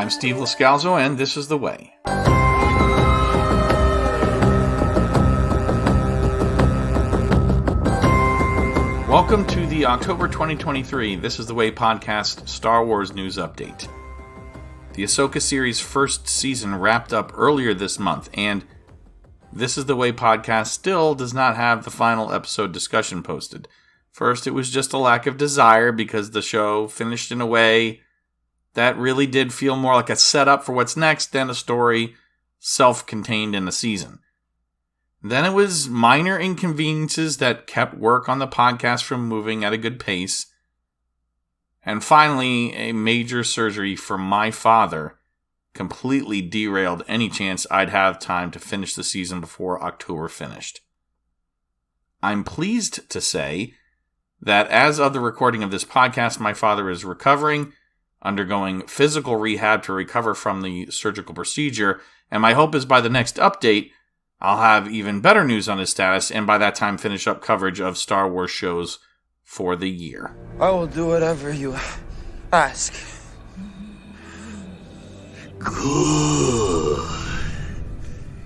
I'm Steve Lascalzo, and this is The Way. Welcome to the October 2023 This is The Way podcast Star Wars news update. The Ahsoka series' first season wrapped up earlier this month, and This is The Way podcast still does not have the final episode discussion posted. First, it was just a lack of desire because the show finished in a way that really did feel more like a setup for what's next than a story self-contained in a season. Then it was minor inconveniences that kept work on the podcast from moving at a good pace. And finally, a major surgery for my father completely derailed any chance I'd have time to finish the season before October finished. I'm pleased to say that as of the recording of this podcast, my father is recovering, undergoing physical rehab to recover from the surgical procedure, and my hope is by the next update, I'll have even better news on his status, and by that time finish up coverage of Star Wars shows for the year. I will do whatever you ask. Good.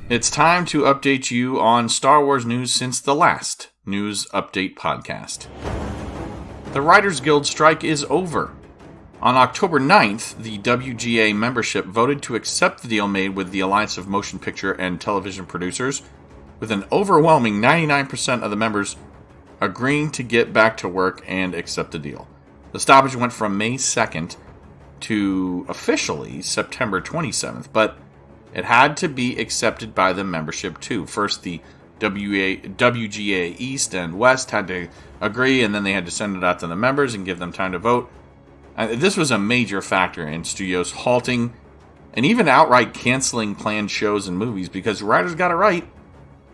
It's time to update you on Star Wars news since the last news update podcast. The Writers Guild strike is over. On October 9th, the WGA membership voted to accept the deal made with the Alliance of Motion Picture and Television Producers, with an overwhelming 99% of the members agreeing to get back to work and accept the deal. The stoppage went from May 2nd to officially September 27th, but it had to be accepted by the membership too. First, the WGA East and West had to agree, and then they had to send it out to the members and give them time to vote. This was a major factor in studios halting and even outright canceling planned shows and movies because writers got to write,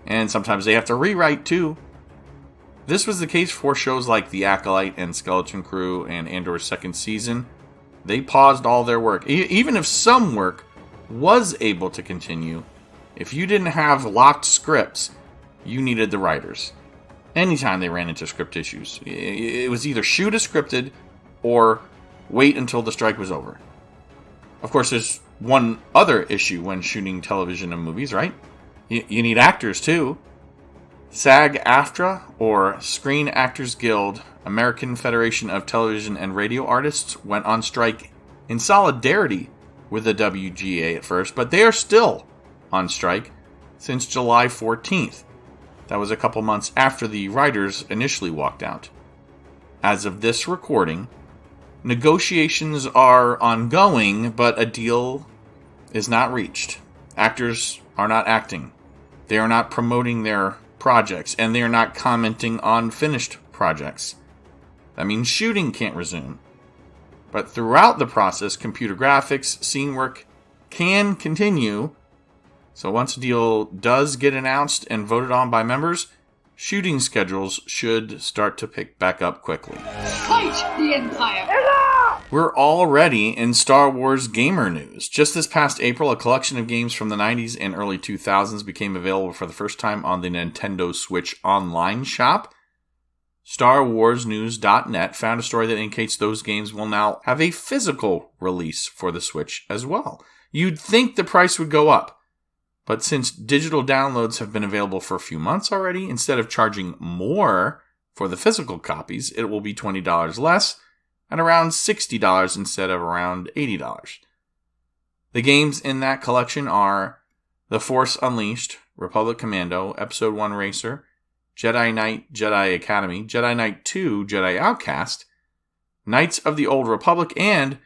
and sometimes they have to rewrite too. This was the case for shows like The Acolyte and Skeleton Crew and Andor's second season. They paused all their work. Even if some work was able to continue, if you didn't have locked scripts, you needed the writers. Anytime they ran into script issues, it was either shoot a scripted or wait until the strike was over. Of course, there's one other issue when shooting television and movies, right? You need actors too. SAG-AFTRA, or Screen Actors Guild, American Federation of Television and Radio Artists, went on strike in solidarity with the WGA at first, but they are still on strike since July 14th. That was a couple months after the writers initially walked out. As of this recording, negotiations are ongoing, but a deal is not reached. Actors are not acting. They are not promoting their projects, and they are not commenting on finished projects. That means shooting can't resume. But throughout the process, computer graphics, scene work can continue. So once a deal does get announced and voted on by members, shooting schedules should start to pick back up quickly. Fight the Empire! We're already in Star Wars gamer news. Just this past April, a collection of games from the 90s and early 2000s became available for the first time on the Nintendo Switch online shop. StarWarsNews.net found a story that indicates those games will now have a physical release for the Switch as well. You'd think the price would go up, but since digital downloads have been available for a few months already, instead of charging more for the physical copies, it will be $20 less, and around $60 instead of around $80. The games in that collection are The Force Unleashed, Republic Commando, Episode 1 Racer, Jedi Knight, Jedi Academy, Jedi Knight 2, Jedi Outcast, Knights of the Old Republic, and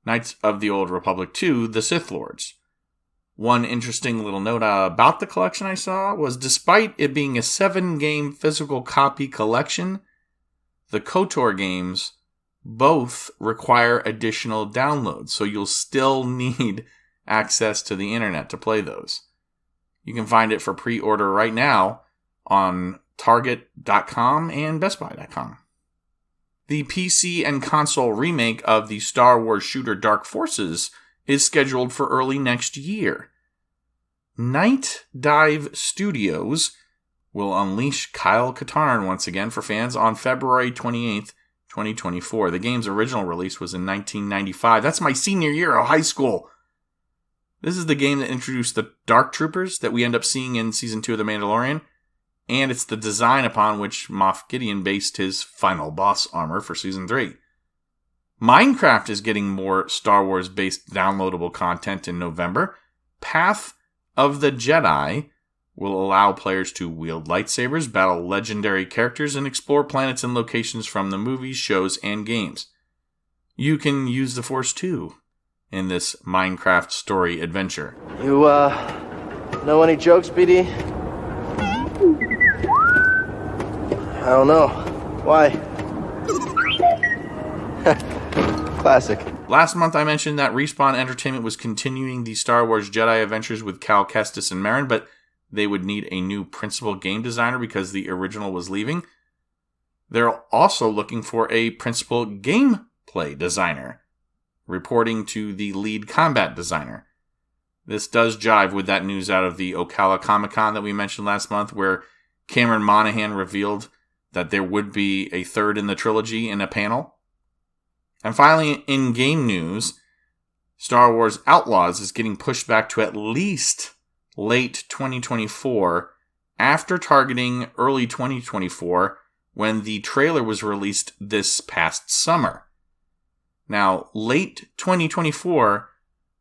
Knights of the Old Republic 2, The Sith Lords. One interesting little note about the collection I saw was despite it being a 7-game physical copy collection, the KOTOR games both require additional downloads, so you'll still need access to the internet to play those. You can find it for pre-order right now on Target.com and BestBuy.com. The PC and console remake of the Star Wars shooter Dark Forces is scheduled for early next year. Night Dive Studios will unleash Kyle Katarn once again for fans on February 28th, 2024. The game's original release was in 1995. That's my senior year of high school. This is the game that introduced the Dark Troopers that we end up seeing in Season 2 of The Mandalorian, and it's the design upon which Moff Gideon based his final boss armor for Season 3. Minecraft is getting more Star Wars-based downloadable content in November. Path of the Jedi will allow players to wield lightsabers, battle legendary characters, and explore planets and locations from the movies, shows, and games. You can use the Force too in this Minecraft story adventure. You, know any jokes, BD? I don't know. Why? Classic. Last month I mentioned that Respawn Entertainment was continuing the Star Wars Jedi adventures with Cal Kestis and Marin, but they would need a new principal game designer because the original was leaving. They're also looking for a principal gameplay designer, reporting to the lead combat designer. This does jive with that news out of the Ocala Comic-Con that we mentioned last month, where Cameron Monaghan revealed that there would be a third in the trilogy in a panel. And finally, in game news, Star Wars Outlaws is getting pushed back to at least late 2024, after targeting early 2024 when the trailer was released this past summer. Now, late 2024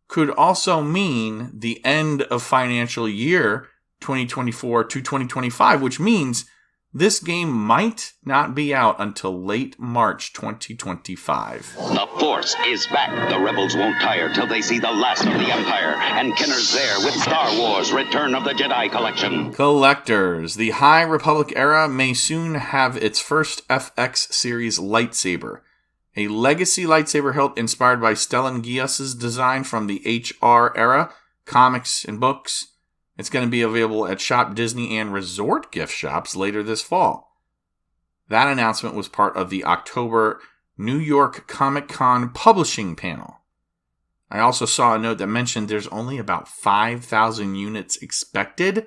could also mean the end of financial year 2024 to 2025, which means this game might not be out until late March 2025. The Force is back. The rebels won't tire till they see the last of the Empire. And Kenner's there with Star Wars Return of the Jedi Collection. Collectors. The High Republic era may soon have its first FX series lightsaber. A legacy lightsaber hilt inspired by Stellan Gios's design from the HR era, comics and books. It's going to be available at Shop Disney and Resort gift shops later this fall. That announcement was part of the October New York Comic-Con publishing panel. I also saw a note that mentioned there's only about 5,000 units expected,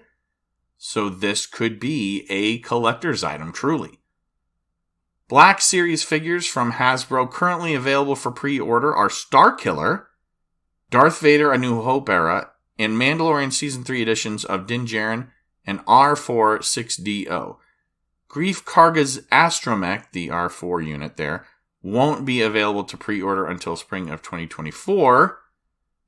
so this could be a collector's item, truly. Black Series figures from Hasbro currently available for pre-order are Starkiller, Darth Vader A New Hope era, and Mandalorian Season 3 editions of Din Djarin and R4-6DO. Greef Karga's Astromech, the R4 unit there, won't be available to pre-order until spring of 2024,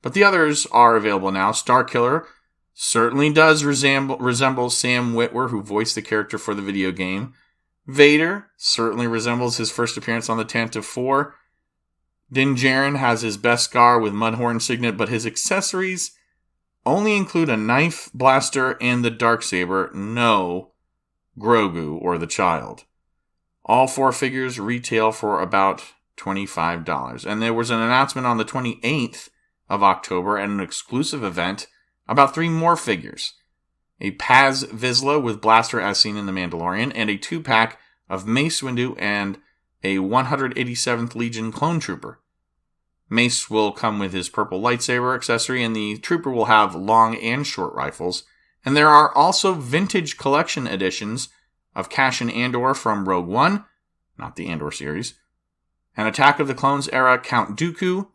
but the others are available now. Starkiller certainly does resemble Sam Witwer, who voiced the character for the video game. Vader certainly resembles his first appearance on the Tantive 4. Din Djarin has his Beskar with Mudhorn signet, but his accessories only include a knife, blaster, and the Darksaber, no Grogu or the Child. All 4 figures retail for about $25. And there was an announcement on the 28th of October at an exclusive event about 3 more figures. A Paz Vizsla with blaster as seen in The Mandalorian, and a 2-pack of Mace Windu and a 187th Legion clone trooper. Mace will come with his purple lightsaber accessory, and the trooper will have long and short rifles. And there are also vintage collection editions of Cassian Andor from Rogue One, not the Andor series, an Attack of the Clones era Count Dooku,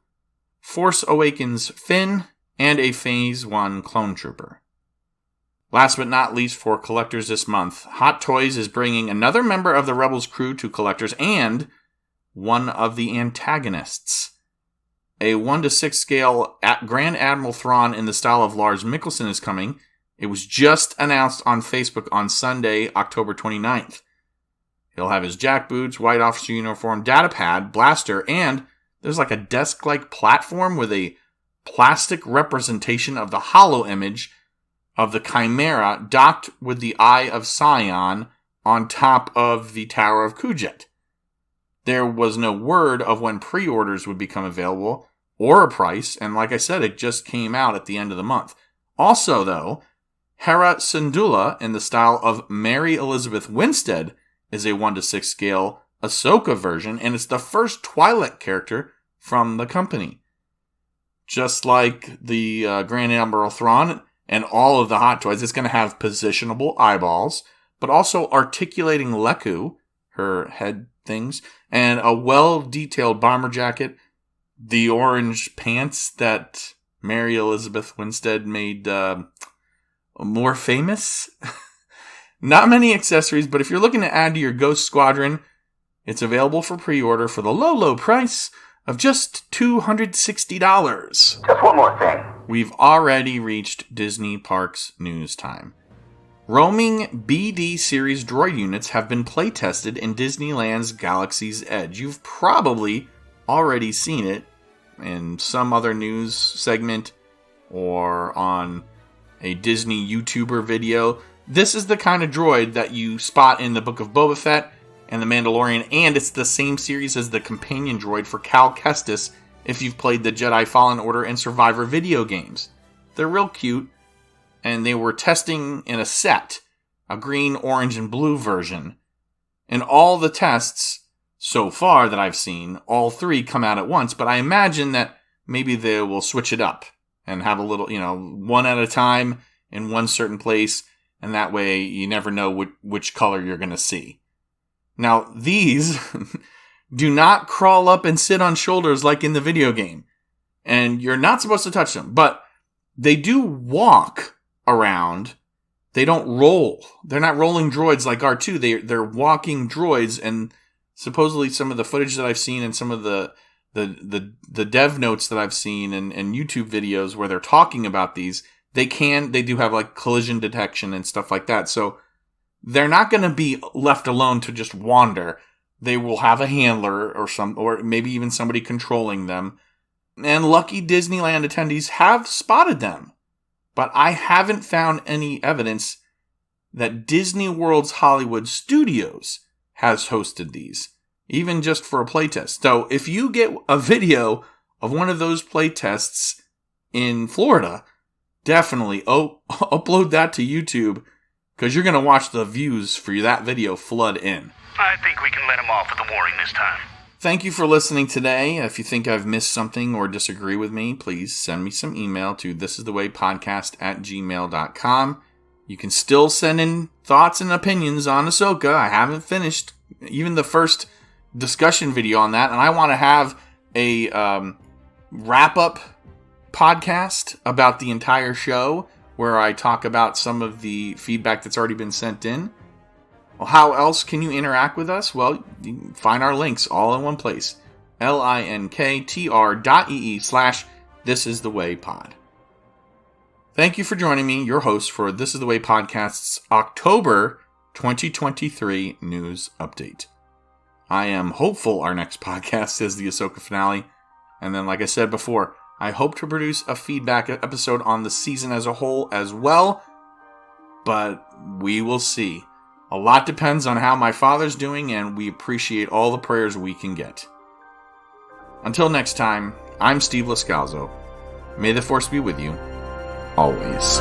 Force Awakens Finn, and a Phase 1 clone trooper. Last but not least for collectors this month, Hot Toys is bringing another member of the Rebels crew to collectors and one of the antagonists. A 1:6 scale Grand Admiral Thrawn in the style of Lars Mikkelsen is coming. It was just announced on Facebook on Sunday, October 29th. He'll have his jackboots, white officer uniform, datapad, blaster, and there's like a desk-like platform with a plastic representation of the holo image of the Chimera docked with the Eye of Sion on top of the Tower of Kujet. There was no word of when pre-orders would become available or a price, and like I said, it just came out at the end of the month. Also, though, Hera Syndulla, in the style of Mary Elizabeth Winstead, is a 1:6 scale Ahsoka version, and it's the first Twi'lek character from the company. Just like the Grand Admiral Thrawn and all of the Hot Toys, it's going to have positionable eyeballs, but also articulating Leku, her head things, and a well-detailed bomber jacket, the orange pants that Mary Elizabeth Winstead made more famous. Not many accessories, but if you're looking to add to your Ghost Squadron, it's available for pre-order for the low price of just $260. Just one more thing. We've already reached Disney Parks news time. Roaming BD series droid units have been playtested in Disneyland's Galaxy's Edge. You've probably already seen it in some other news segment or on a Disney YouTuber video. This is the kind of droid that you spot in the Book of Boba Fett and The Mandalorian, and it's the same series as the companion droid for Cal Kestis if you've played the Jedi Fallen Order and Survivor video games. They're real cute, and they were testing in a set, a green, orange, and blue version. And all the tests so far that I've seen, all three come out at once, but I imagine that maybe they will switch it up and have a little, one at a time in one certain place, and that way you never know which color you're going to see. Now, these do not crawl up and sit on shoulders like in the video game, and you're not supposed to touch them, but they do walk around. They don't roll. They're not rolling droids like R2. They're walking droids, and supposedly some of the footage that I've seen and some of the dev notes that I've seen and YouTube videos where they're talking about these, they do have like collision detection and stuff like that. So they're not going to be left alone to just wander. They will have a handler or maybe even somebody controlling them. And lucky Disneyland attendees have spotted them. But I haven't found any evidence that Disney World's Hollywood Studios has hosted these, even just for a playtest. So if you get a video of one of those playtests in Florida, definitely upload that to YouTube, because you're going to watch the views for that video flood in. I think we can let him off with a warning this time. Thank you for listening today. If you think I've missed something or disagree with me, please send me some email to thisisthewaypodcast@gmail.com. You can still send in thoughts and opinions on Ahsoka. I haven't finished even the first discussion video on that, and I want to have a wrap-up podcast about the entire show where I talk about some of the feedback that's already been sent in. Well, how else can you interact with us? Well, you can find our links all in one place. linktr.ee/thisisthewaypod. Thank you for joining me, your host for This Is The Way Podcast's October 2023 news update. I am hopeful our next podcast is the Ahsoka finale. And then, like I said before, I hope to produce a feedback episode on the season as a whole as well. But we will see. A lot depends on how my father's doing, and we appreciate all the prayers we can get. Until next time, I'm Steve Lascalzo. May the Force be with you, always.